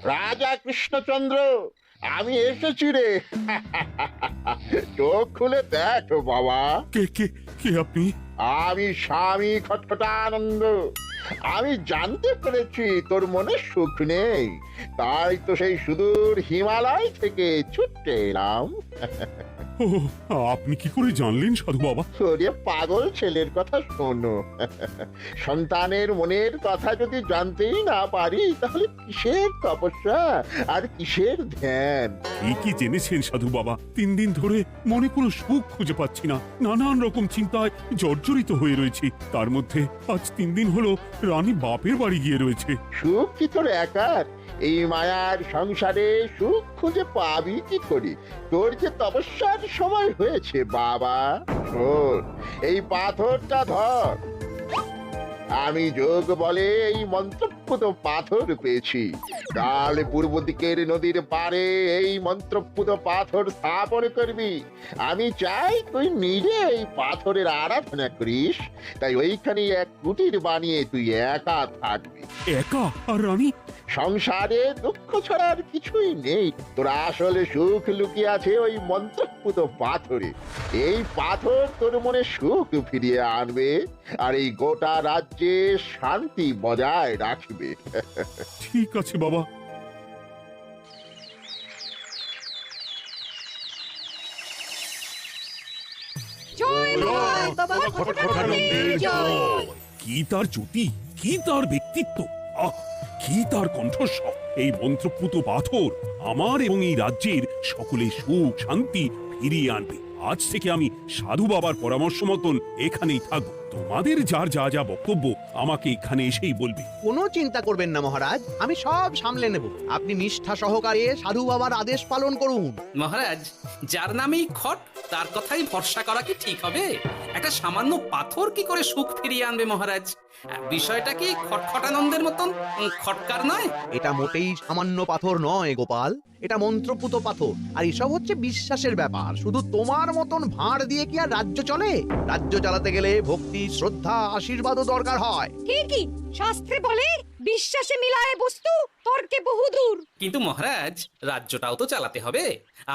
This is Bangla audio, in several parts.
রাজা কৃষ্ণচন্দ্র, আমি এসেছি রে। চোখ খুলে দেখো বাবা। কে কে কে আপনি? আমি স্বামী খটখটানন্দ। আমি জানতে পেরেছি তোর মনে সুখ নেই, তাই তো সেই সুদূর হিমালয় থেকে ছুটে এলাম। ও, আপনি কি করে জানলেন সাধু বাবা? ওরে পাগল ছেলের কথা শোনো। সন্তানের মনের কথা যদি জানতেই না পারি, তাহলে কিসের তপস্যা আর কিসের ধ্যান? কি জেনেছেন সাধু বাবা? 3 দিন ধরে মনে কোনো সুখ খুঁজে পাচ্ছি না, নানান রকম চিন্তায় জর্জরিত হয়ে রয়েছি। তার মধ্যে আজ 3 দিন হলো রানী বাপের বাড়ি গিয়ে রয়েছে। সুখ কি তোর একার? এই মায়ার সংসারে সুখ খুঁজে পাবি কি করে? তোর যে তপস্যার সময় হয়েছে বাবা। শোন, এই পাথরটা ধর। আমি যোগ বলে এই মন্ত্রপুত পাথর পেয়েছি। কাল পূর্ব দিকের নদীর পাড়ে এই মন্ত্রপুত পাথর স্থাপন করবি। আমি চাই তুই নিজে এই পাথরের আরাধনা করিস। তাই ওইখানে এক কুটির বানিয়ে তুই একা থাকবি। একা? আর রানী? সংসারে দুঃখ ছাড়ার কিছুই নেই। তোর আসলে সুখ লুকিয়ে আছে ওই মন্ত্রপুত পাথরে। এই পাথর তোর মনে সুখ ফিরিয়ে আনবে আর এই গোটা রাজ্যে শান্তি বজায় রাখবে। ঠিক আছে বাবা। জয় বাবা খটখটানন্দের জয়। কি তার জ্যোতি, কি তার ব্যক্তিত্ব, আহ, কি তার কণ্ঠস্বর! এই মন্ত্রপুত পাথর আমার এবং এই রাজ্যের সকলে সুখ শান্তি ফিরিয়ে আনবে। আজ থেকে আমি সাধু বাবার পরামর্শ মতন এখানেই থাকবো। তোমাদের যার যা যা বক্তব্য আমাকে এখানে এসেই বলবে। কোনো চিন্তা করবেন না মহারাজ, আমি সব সামলে নেব। আপনি নিষ্ঠা সহকারে সাধু বাবার আদেশ পালন করুন। মহারাজ, যার নামেই খট তার কথাই ভরসা করা কি ঠিক হবে? একটা সামান্য পাথর কি করে সুখ ফিরিয়ে আনবে মহারাজ? বিষয়টা কি খটখটানন্দের মতন খটকার নয়? এটা মোটেই সামান্য পাথর নয় গোপাল, এটা মন্ত্রপুত পাথর। আর এসব হচ্ছে বিশ্বাসের ব্যাপার। শুধু তোমার মতন ভাঁড় দিয়ে কি আর রাজ্য চলে? রাজ্য চালাতে গেলে ভক্তি, শ্রদ্ধা, আশীর্বাদও দরকার হয়। কি শাস্ত্রে বলে বিশ্বাসে মিলায় বস্তু তর্কে বহুদূর। কিন্তু মহারাজ, রাজ্যটাও তো চালাতে হবে।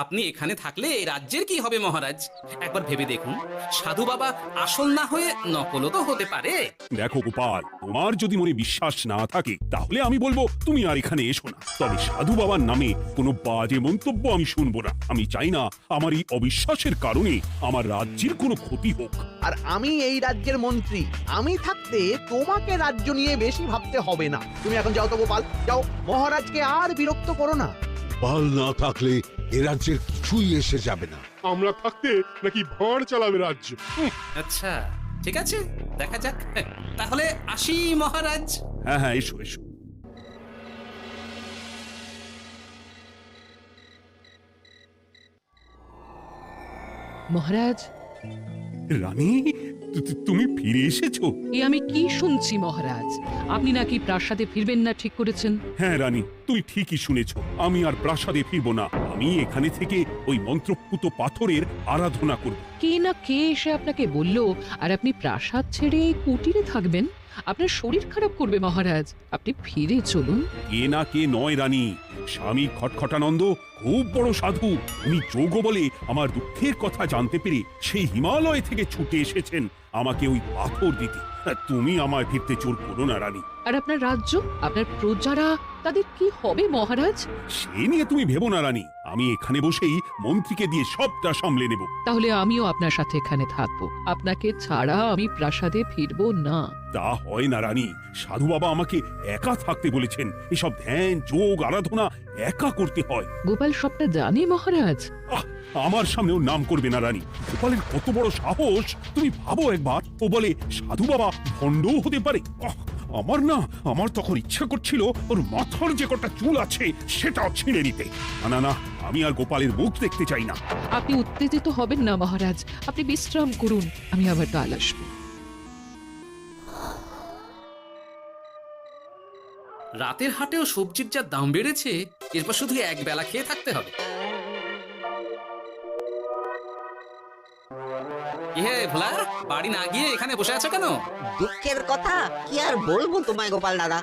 আপনি এখানে থাকলে এই রাজ্যের কি হবে মহারাজ? একবার ভেবে দেখুন, সাধু বাবা আসল না হয়ে নকলও তো হতে পারে। দেখো গোপাল, তোমার যদি মনে বিশ্বাস না থাকে তাহলে আমি বলবো তুমি আর এখানে এসো না। তবে সাধু বাবার নামে কোনো বাজে মন্তব্য আমি শুনবো না। আমি চাই না আমার এই অবিশ্বাসের কারণে আমার রাজ্যের কোনো ক্ষতি হোক। আর আমি এই রাজ্যের মন্ত্রী, আমি থাকতে তোমাকে রাজ্য নিয়ে বেশি ভাবতে হবে না। তুমি এখন যাও তো গোপাল, যাও। মহারাজকে আর বিরক্ত করো না। পাল না থাকলে এ রাজ্যের কিছুই এসে যাবে না। আমরা থাকতে নাকি ভাঁড় চালাবে রাজ্য? আচ্ছা, ঠিক আছে, দেখা যাক। তাহলে আসি মহারাজ। হ্যাঁ হ্যাঁ, এসো এসো। মহারাজ, রানী, তুমি ফিরে এসেছো? এ আমি কি শুনছি মহারাজ? আপনি নাকি প্রাসাদে ফিরবেন না ঠিক করেছেন? হ্যাঁ রানী, তুমি ঠিকই শুনেছো। আমি আর প্রাসাদে ফিরবো না। আমি এখানে থেকে ওই মন্ত্রপুত পাথরের আরাধনা করব। কে না কে এসে আপনাকে বলল আর আপনি প্রাসাদ ছেড়ে এই কুটিরে থাকবেন? আপনার শরীর খারাপ করবে মহারাজ, আপনি ফিরে চলুন। কে না কে নয় রানী, স্বামী খটখটানন্দ খুব বড় সাধু। উনি যোগ বলে আমার দুঃখের কথা জানতে পেরে সেই হিমালয় থেকে ছুটে এসেছেন আমাকে ওই পাথর দিতে। তুমি আমায় ফিরতে জোর করো না রানী। আর আপনার রাজ্য, আপনার প্রজারা, তাদের কি হবে মহারাজ? সে নিয়ে তুমি ভেবো না রানী, আমি এখানে বসেই মন্ত্রীকে দিয়ে সবটা সামলে নেব। তাহলে আমিও আপনার সাথে এখানে থাকবো। আপনাকে ছাড়া আমি প্রাসাদে ফিরবো না। তা হয় না রানী, সাধু বাবা আমাকে একা থাকতে বলেছেন। এসব ধ্যান যোগ আরাধনা একা করতে হয়। গোপাল সবটা জানে মহারাজ। আহ, আমার সামনেও নাম করবে না রানী। গোপালের কত বড় সাহস তুমি ভাবো একবার। ও বলে সাধু বাবা ভণ্ডও হতে পারে। আমার তখন ইচ্ছা করছিল ওর মাথার যে কটা চুল আছে সেটাও ছিঁড়ে নিতে। না না, আমি আর গোপালের মুখ দেখতে চাই না। আপনি উত্তেজিত হবেন না মহারাজ, আপনি বিশ্রাম করুন, আমি আবার কাল আসবো। রাতের হাটেও সবজির যা দাম বেড়েছে, এরপর শুধু এক বেলা খেয়ে থাকতে হবে। এ হে ভোলা, বাড়ি না গিয়ে এখানে বসে আছো কেন? দুঃখের কথা কি আর বলবো তোমায় গোপাল দাদা।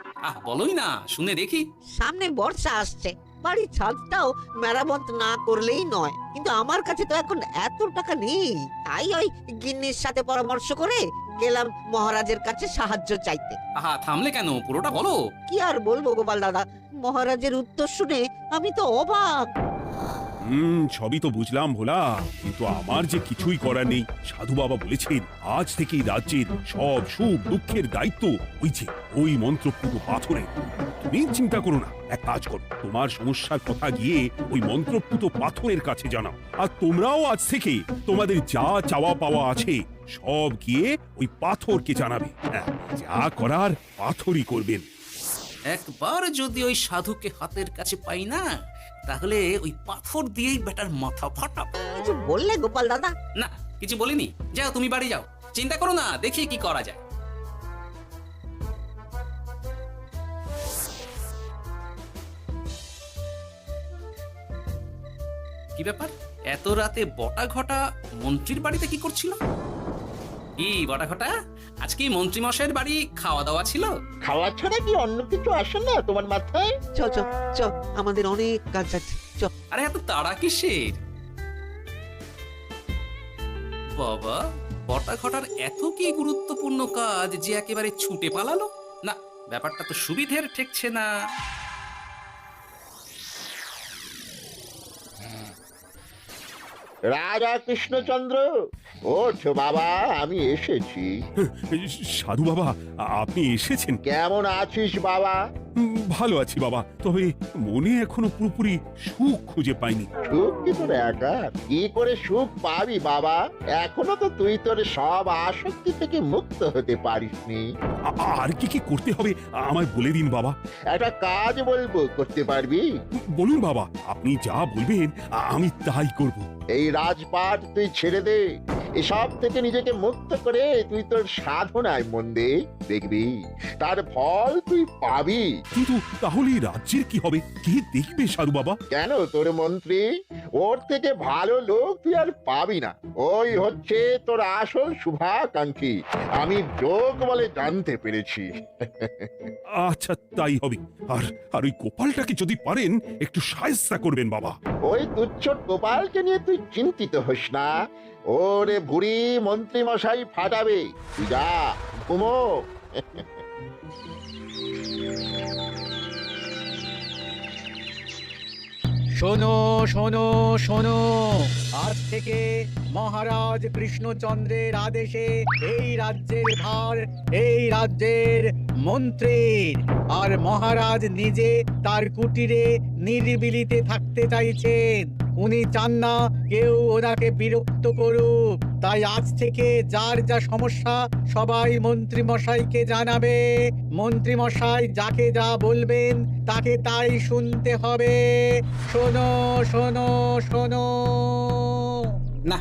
বলোই না, শুনে দেখি। সামনে বর্ষা আসছে, বাড়ির ছাদটাও মেরামত না করলেই নয়, কিন্তু আমার কাছে তো এখন এত টাকা নেই। তাই ওই গিন্নির সাথে পরামর্শ করে গেলাম মহারাজের কাছে সাহায্য চাইতে। থামলে কেন, পুরোটা বলো। কি আর বলবো গোপাল দাদা, মহারাজের উত্তর শুনে আমি তো অবাক। সবই তো বুঝলাম ভোলা, কিন্তু আমার যে কিছুই করার নেই। সাধু বাবা বলেছেন আজ থেকেই রাজ্যের সব সুখ দুঃখের দায়িত্ব ওই মন্ত্রপুত পাথরে। তুমি চিন্তা করো না, এক কাজ করো, তোমার সমস্যার কথা গিয়ে ওই মন্ত্রপুত পাথরের কাছে জানাও। আর তোমরাও আজ থেকে তোমাদের যা চাওয়া পাওয়া আছে সব গিয়ে ওই পাথরকে জানাবে। যা করার পাথরই করবেন। একবার যদি ওই সাধুকে হাতের কাছে পাই না, তাহলে ওই পাথর দিয়েই বেটার মাথা ফাটাবো। কিছু বললে গোপাল দাদা? না, কিছু বলিনি। যাও, তুমি বাড়ি যাও, চিন্তা করো না, দেখি কি করা যায়। কি ব্যাপার, এত রাতে বটা ঘটা মন্ত্রীর বাড়িতে কি করছিল? কি বটা ঘটা, আজকে মন্ত্রী মশাইয়ের বাড়ি খাওয়া দাওয়া ছিল? খাওয়া ছাড়া কি অন্য কিছু আসে না তোমার মাথায়? চ চ চ, আমাদের অনেক কাজ আছে, চ। আরে এত তাড়া কিসের? বাবা, বটা ঘটার এত কি গুরুত্বপূর্ণ কাজ যে একেবারে ছুটে পালালো? না, ব্যাপারটা তো সুবিধের ঠেকছে না। রাজা কৃষ্ণচন্দ্র, ওঠো বাবা, আমি এসেছি। সাধু বাবা, আপনি এসেছেন? কেমন আছিস বাবা? ভালো আছি বাবা, তবে মনে এখনো পুরোপুরি সুখ খুঁজে পাইনি। সুখ কি তোর একা? কি করে সুখ পাবি বাবা? এখনো তো তুই তোর সব আসক্তি থেকে মুক্ত হতে পারিসনি। আর কি কি করতে হবে আমায় বলে দিন বাবা। একটা কাজ বলবো, করতে পারবি? বলুন বাবা, আপনি যা বলবেন আমি তাই করব। এই রাজপাট তুই ছেড়ে দে, এসব থেকে নিজেকে মুক্ত করে তুই তোর সাধনায় মন দে, দেখবি তার ফল তুই পাবি। কিন্তু তাহলে রাজ্যের কি হবে? কে দেখবে সাধু বাবা? কেন, তোর মন্ত্রী? ওর থেকে ভালো লোক তুই আর পাবি না। ওই হচ্ছে তোর আসল শুভাকাঙ্ক্ষী, আমি যোগ বলে জানতে পেরেছি। আচ্ছা, তাই হবে। আর আর ওই গোপালটাকে যদি পারেন একটু সাহায্য করবেন বাবা। ওই তুচ্ছ গোপালকে নিয়ে তুই চিন্তিত হোস না, ওরে বুড়ি মন্ত্রী মশাই ফাটাবে। তুই যা, ঘুমো। শোনো শোনো শোনো, আজ থেকে মহারাজ কৃষ্ণচন্দ্রের আদেশে এই রাজ্যের ভার এই রাজ্যের মন্ত্রীর। আর মহারাজ নিজে তার কুটিরে নিরিবিলিতে থাকতে চাইছেন। উনি চান না কেউ ওনাকে বিরক্ত করুক। তাই আজ থেকে যার যা সমস্যা সবাই মন্ত্রী মশাইকে জানাবে। মন্ত্রী মশাই যাকে যা বলবেন তাকে তাই শুনতে হবে। শোনো শোনো শোনো। না,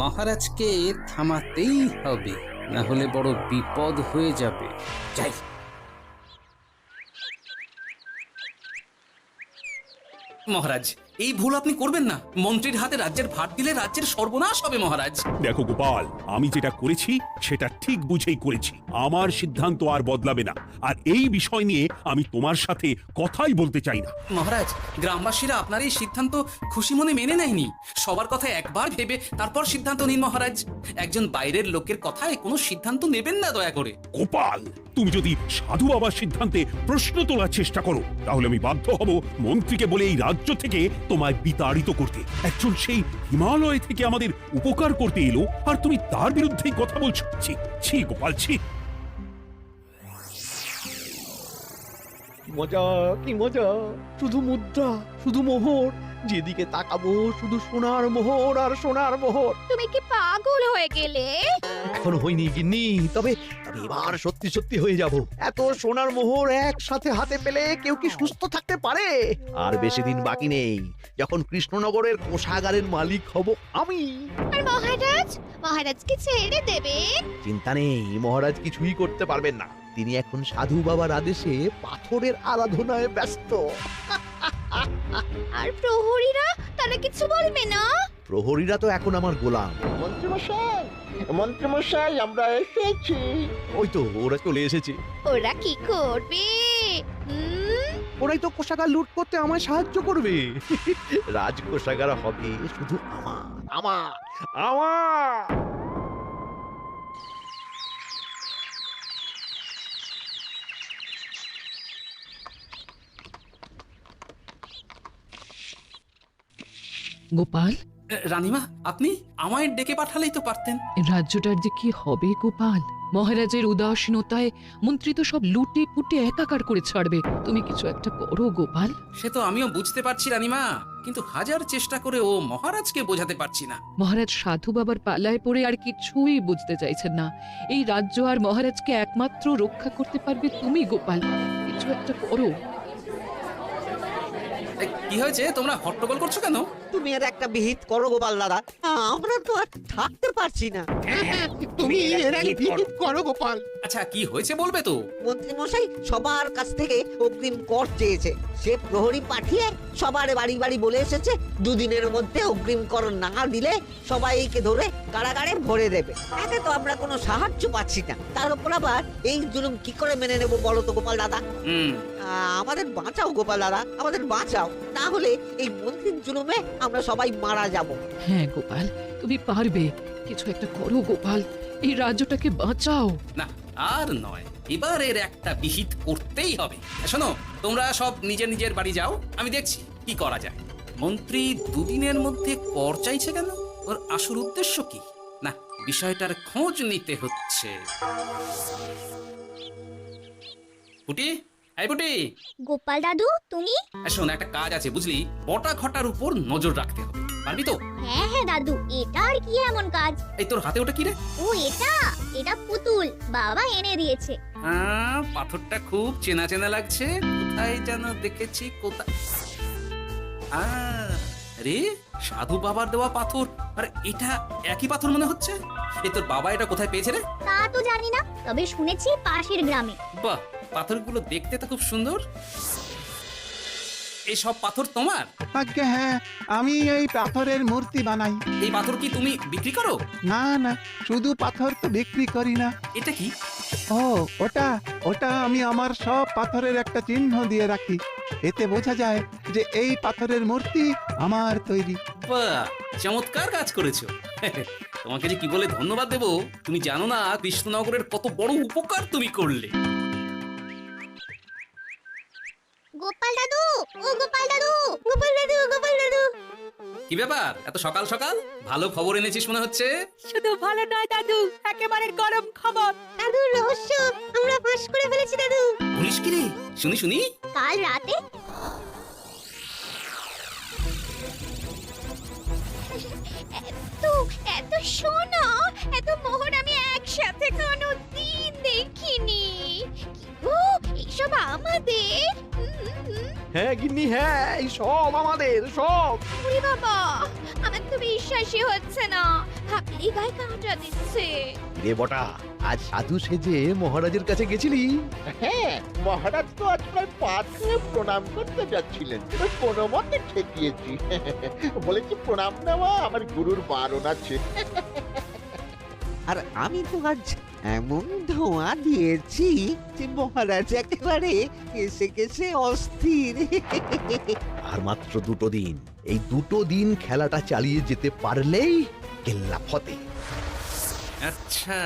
মহারাজকে থামাতেই হবে, না হলে বড় বিপদ হয়ে যাবে। যাই। মহারাজ, এই ভুল আপনি করবেন না। মন্ত্রীর হাতে রাজ্যের ভার দিলে রাজ্যের সর্বনাশ হবে মহারাজ। দেখো গোপাল, আমি যেটা করেছি সেটা ঠিক বুঝেই করেছি। আমার সিদ্ধান্ত আর বদলাবে না। আর এই বিষয় নিয়ে আমি তোমার সাথে কথাই বলতে চাই না। মহারাজ, গ্রামবাসীরা আপনার এই সিদ্ধান্ত খুশি মনে মেনে নেয়নি। সবার কথা একবার ভেবে তারপর সিদ্ধান্ত নিন মহারাজ। একজন বাইরের লোকের কথায় কোনো সিদ্ধান্ত নেবেন না দয়া করে। গোপাল, তুমি যদি সাধু বাবার সিদ্ধান্তে প্রশ্ন তোলার চেষ্টা করো, তাহলে আমি বাধ্য হব মন্ত্রীকে বলে এই রাজ্য থেকে তোমায় বিতাড়িত করতে। একজন সেই হিমালয় থেকে আমাদের উপকার করতে এলো, আর তুমি তার বিরুদ্ধেই কথা বলছো। ছি ছি গোপাল, ছি। মজা, কি মজা! শুধু মুদ্রা, শুধু মোহর, যেদিকে তাকাবো শুধু সোনার মোহর আর সোনার মোহর। তুমি কি পাগল হয়ে গেলে? এখনো হয়নি গিন্নি, তবে এবার সত্যি সত্যি হয়ে যাব। এত সোনার মোহর একসাথে হাতে পেলে কেউ কি সুস্থ থাকতে পারে? আর বেশি দিন বাকি নেই যখন কৃষ্ণনগরের কোষাগারের মালিক হব আমি। আর মহারাজকে ছেড়ে দেবে? চিন্তা নেই, মহারাজ কিছুই করতে পারবেন না। তিনি এখন সাধু বাবার আদেশে পাথরের আরাধনায় ব্যস্ত। আর প্রহরীরা, তারা কিছু বলবে না? প্রহরীরা তো এখন আমার গোলাম। মন্ত্রী মশাই, মন্ত্রীমশাই আমরা এসেছি। ওই তো ওরা চলে এসেছে। ওরা কি করবে? ওরাই তো কোষাগার লুট করতে আমায় সাহায্য করবে। রাজ কোষাগার হবে শুধু আমার আমার আমার। গোপাল, রানীমা, আপনি আমায় ডেকে পাঠালেই তো পারতেন। রাজ্যটার যে কি হবে গোপাল? মহারাজের উদাসীনতায় মন্ত্রী তো সব লুটে পুটে একাকার করে ছাড়বে। তুমি কিছু একটা করো গোপাল। সে তো আমিও বুঝতে পারছি রানীমা, কিন্তু হাজার চেষ্টা করে ও মহারাজকে বোঝাতে পারছি না। মহারাজ সাধু বাবার পালায় পড়ে আর কিছুই বুঝতে চাইছেন না। এই রাজ্য আর মহারাজকে একমাত্র রক্ষা করতে পারবে তুমি গোপাল। কিছু একটা করো। কি হয়েছে, তোমরা হট্টগোল করছো কেন? তুমি আর একটা বিহিত করো গোপাল দাদা, আমরা তো আর থাকতে পারছি না। তুমি এর আগে বিহিত করো গোপাল। আচ্ছা, কি হয়েছে বলবে তো? মন্ত্রী মশাই সবার কাছ থেকে অগ্রিম কর চেয়েছে। সে প্রহরী পাঠিয়ে সবার বাড়ি বাড়ি বলে এসেছে দুদিনের মধ্যে অগ্রিম কর না দিলে সবাইকে ধরে কারাগারে ভরে দেবে। এতে তো আমরা কোনো সাহায্য পাচ্ছি না। তার উপর আবার এই জুলুম কি করে মেনে নেবো বলো তো গোপাল দাদা? আমাদের বাঁচাও গোপাল দাদা, আমাদের বাঁচাও, না হলে এই মন্ত্রীর জুলুমে আমরা সবাই মারা যাব। হ্যাঁ গোপাল, তুমি পারবে। কিছু একটা করো গোপাল, এই রাজ্যটাকে বাঁচাও। না, আর নয়, এবার এর একটা বিহিত করতেই হবে। শোনো, তোমরা সব নিজের নিজের বাড়ি যাও, আমি দেখছি কি করা যায়। মন্ত্রী দুদিনের মধ্যে কর চাইছে কেন? ওর আসল উদ্দেশ্য কি? না, বিষয়টার খোঁজ নিতে হচ্ছে। পুটি, এই পুটি। গোপাল দাদু, তুমি? শোন, একটা কাজ আছে বুঝলি, বটা ঘটার উপর নজর রাখতে হবে। পারবি তো? হ্যাঁ হ্যাঁ দাদু, এটা আর কি এমন কাজ? এই তোর হাতে ওটা কি রে? ও এটা পুতুল, বাবা এনে দিয়েছে। পাথরটা খুব চেনা চেনা লাগছে, কোথায় যেন দেখেছি। কোথায়? রে, সাধু বাবার দেওয়া পাথর। আর এটা একই পাথর মনে হচ্ছে। এই তোর বাবা এটা কোথায় পেয়েছে রে? তা তো জানি না, তবে শুনেছি পাশের গ্রামে। বাহ, পাথরগুলো দেখতে তো খুব সুন্দর। এই সব পাথর তোমার? আজ্ঞে হ্যাঁ, আমি এই পাথরের মূর্তি বানাই। এই পাথর কি তুমি বিক্রি করো? না না, শুধু পাথর তো বিক্রি করি না। এটা কি? ও ওটা ওটা আমি আমার সব পাথরের একটা চিহ্ন দিয়ে রাখি। এতে বোঝা যায় যে এই পাথরের মূর্তি আমার তৈরি। বাহ, চমৎকার কাজ করেছো। তোমাকে যে কি বলে ধন্যবাদ দেবো তুমি জানো না। কৃষ্ণনগরের কত বড় উপকার তুমি করলে। গোপাল দাদু, ও গোপাল দাদু, গোপাল দাদু, গোপাল দাদু। কি ব্যাপার, এত সকাল সকাল? ভালো খবর এনেছিস মনে হচ্ছে। শুধু ভালো নয় দাদু, একেবারে গরম খবর। দাদু, রহস্য আমরা ফাঁস করে ফেলেছি দাদু। বলিস কি রে? শুনি শুনি। কাল রাতে এত সোনা, এত মোহর আমি একসাথে কোনোদিন দেখিনি। ও, এইসব আমাদের? হ্যাঁ গিন্নি, হ্যাঁ, এই সব আমাদের সব। ওরে বাবা, আমার তো বিশ্বাসই হচ্ছে না, ভাবলেই গায়ে কাঁটা দিচ্ছে। রে বটা, আজ সাধু সেজে মহারাজের কাছে গেছিলি? হ্যাঁ, মহারাজ তো আজ প্রায় পা ছুঁয়ে প্রণাম করতে যাচ্ছিলেন, কোনো মতে ঠেকিয়েছি। বলেছি প্রণাম নেওয়া আমার গুরুর বারণ আছে। আর আমি তো আজ এমন ধোঁয়া দিয়েছি যে মহারাজ একেবারে কেসে কেসে অস্থির। আর মাত্র 2 দিন, এই 2 দিন খেলাটা চালিয়ে যেতে পারলেই কেল্লা ফতে। আচ্ছা,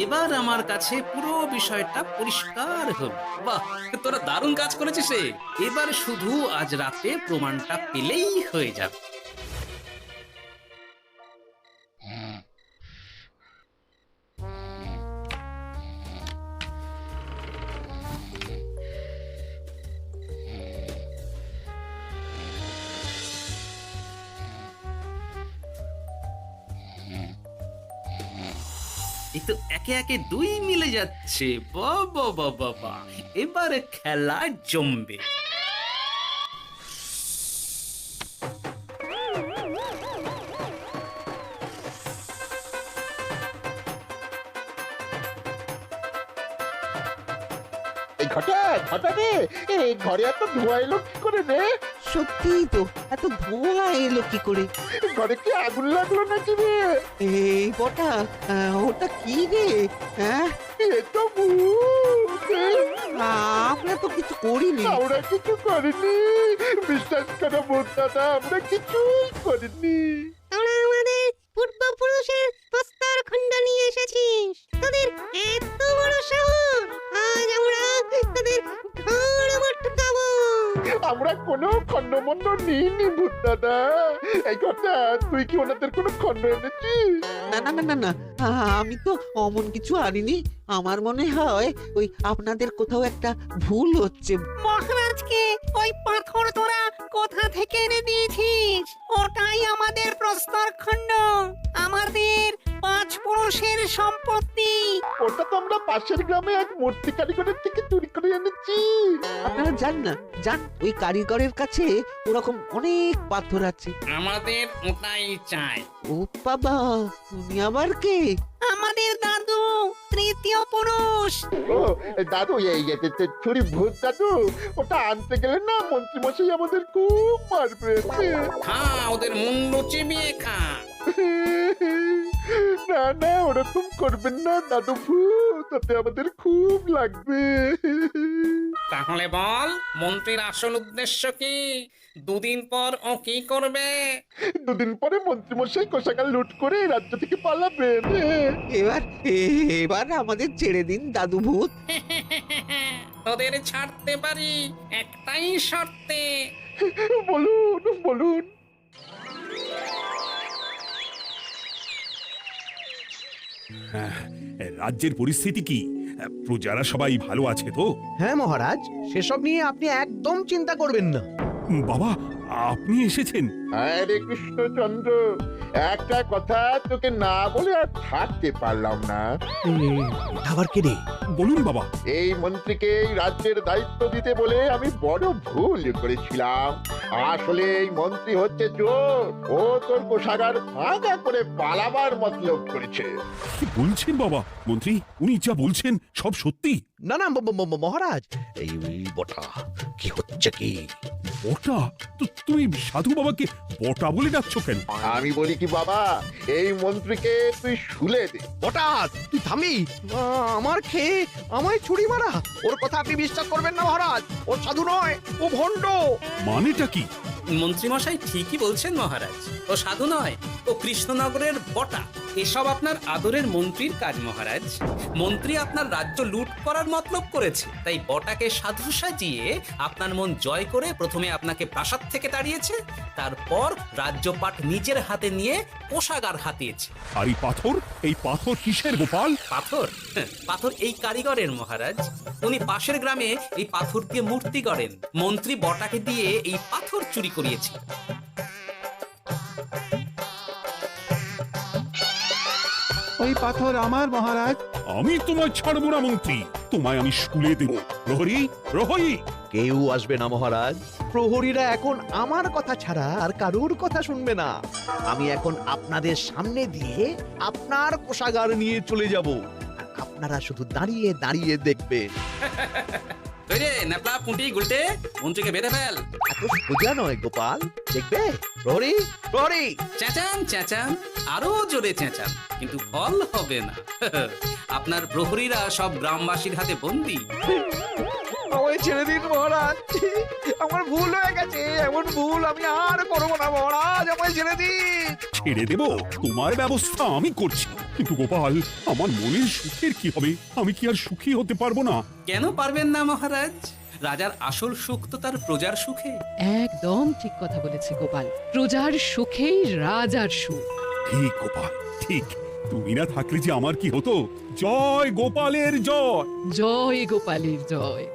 এবার আমার কাছে পুরো বিষয়টা পরিষ্কার হলো। বাহ, তোরা দারুণ কাজ করেছিস রে। এবার শুধু আজ রাতে প্রমাণটা পেলেই হয়ে যাবে। এই তো একে একে 2 মিলে যাচ্ছে। বাবা বাবা বাবা, এবারে খেলা জমবে। এই ঘটা ঘটা রে, এই ঘরে এত ধোয়া এলো কি করে রে? সত্যিই তো এত ধোঁয়া এলো কি করে? ঘরে কি আগুন লাগলো নাকি রে? এই বটা, ওটা কি রে? হ্যাঁ, এ তো ভূত। আমরা তো কিছু করিনি। আমরা কিছু করিনি, বিশ্বাস করো ভূত দাদা, আমরা কিছুই করিনি। তোরা আমাদের পূর্বপুরুষের প্রস্তর খণ্ড নিয়ে এসেছিস, তোদের এত বড় সাহস! আজ আমরা তোদের ঘর মটকাবো। আমরা কোনো খণ্ডমন্ড নিইনি ভূত দাদা। এই কথা, তুই কি ওনাদের কোনো খণ্ড এনেছিস? না না না না না, আমি তো অমন কিছু আনিনি। আমার মনে হয় ওই আপনাদের কোথাও একটা ভুল হচ্ছে। মহারাজকে ওই পাথর তোরা কোথা থেকে এনে দিয়েছিস? ওটাই আমাদের প্রস্তর খণ্ড, আমাদের 5 পুরুষের সম্পত্তি। ওটা তো আমরা পাশের গ্রামে এক মূর্তি কারিগরের থেকে চুরি করে এনেছি। আপনারা যান না, যান, ওই কারিগরের কাছে ওরকম অনেক পাথর আছে। আমাদের ওটাই চাই। ও বাবা, তুমি আবার কে? আমাদের দাদু তৃতীয় পুরুষ। ও দাদু, এই ছুরি ভূত দাদু, ওটা আনতে গেলে না মন্ত্রী মশাই আমাদের খুব মারবে। খা, ওদের মুন্ডু চিবিয়ে খা। না না, ওরকম করবেন না দাদু ভূত, তাতে আমাদের খুব লাগবে। তাহলে বল, মন্ত্রীর আসল উদ্দেশ্য কি? 2 দিন পর ও কি করবে? 2 দিন পরে মন্ত্রী মশাই কোষাগার লুট করে এই রাজ্য থেকে পালাবেন। এবার এবার আমাদের ছেড়ে দিন দাদু ভূত। তোদের ছাড়তে পারি একটাই শর্তে। বলুন বলুন। রাজ্যের পরিস্থিতি কি? প্রজারা সবাই ভালো আছে তো? হ্যাঁ মহারাজ, সেসব নিয়ে আপনি একদম চিন্তা করবেন না। বাবা, আপনি এসেছেন? আরে কৃষ্ণচন্দ্র, একটা কথা তোকে না বলে আর থাকতে পারলাম না। আবার কে রে? বলুন বাবা। এই মন্ত্রীকে এই রাজ্যের দায়িত্ব দিতে বলে আমি বড় ভুল করেছিলাম। আসলে এই মন্ত্রী হচ্ছে চোর, ও তোর কোষাগার ভাঙা করে পালাবার মতলব করেছে। কি বলছেন বাবা? মন্ত্রী, উনি যা বলছেন সব সত্যি? না না মহারাজ, এই বটা কি হচ্ছে কি? বটা? তো তুমি সাধু বাবাকে বটা বলে ডাকছো কেন? আমি বলি কি বাবা, এই মন্ত্রীকে তুই শুলে দে। বটা, তুই থামি। আমার খেয়ে আমায় ছুরি মারা, ওর কথা আপনি বিশ্বাস করবেন না মহারাজ। ও সাধু নয়, ও ভণ্ড। মানেটা কি? মন্ত্রীমশাই ঠিকই বলছেন মহারাজ, ও সাধু নয়, ও কৃষ্ণনগরের বটা। এসব আপনার আদরের মন্ত্রীর কাজ মহারাজ। মন্ত্রী আপনার রাজ্য লুট করার মতলব করেছে, তাই বটাকে সাধু সাজিয়ে আপনার মন জয় করে প্রথমে আপনাকে প্রাসাদ থেকে তাড়িয়েছে, তারপর রাজ্যপাট নিজের হাতে নিয়ে কোষাগার হাতিয়েছে। আর এই পাথর কিসের গোপাল? পাথর? পাথর এই কারিগরের মহারাজ। উনি পাশের গ্রামে এই পাথর দিয়ে মূর্তি গড়েন। মন্ত্রী বটাকে দিয়ে এই পাথর চুরি করিয়েছে। ওই পাথর আমার মহারাজ। আমি তোমায় ছাড়বো না মন্ত্রী, তোমায় আমি শুলে দেব। প্রহরী, প্রহরী! কেউ আসবে না মহারাজ। প্রহরীরা এখন আমার কথা ছাড়া আর কারোর কথা শুনবে না। আমি এখন আপনাদের সামনে দিয়ে আপনার কোষাগার নিয়ে চলে যাব, আর আপনারা শুধু দাঁড়িয়ে দাঁড়িয়ে দেখবেন। রে নেপলা পুঁটি গুলটে, মন্ত্রীকে বেঁধে ফেল। এত সোজা নয় গোপাল, দেখবে? প্রহরী, প্রহরী! চেঁচান চেঁচান, আরো জোরে চেঁচান, কিন্তু ফল হবে না। আপনার প্রহরীরা সব গ্রামবাসীর হাতে বন্দী। আমায় ছেড়ে দিন মহারাজ, আমার ভুল হয়ে গেছে। এমন ভুল আমি আর করবো না মহারাজ, আমায় ছেড়ে দিন। ছেড়ে দেব? তোমার ব্যবস্থা আমি করছি। কিন্তু গোপাল, আমার মনের সুখের কি হবে? আমি কি আর সুখী হতে পারবো না? কেন পারবেন না মহারাজ? রাজার আসল সুখ তো তার প্রজার সুখে। একদম ঠিক কথা বলেছে গোপাল, প্রজার সুখেই রাজার সুখ। ঠিক গোপাল, ঠিক। তুমি না থাকলে যে আমার কি হতো? জয় গোপালের জয়! জয় গোপালের জয়।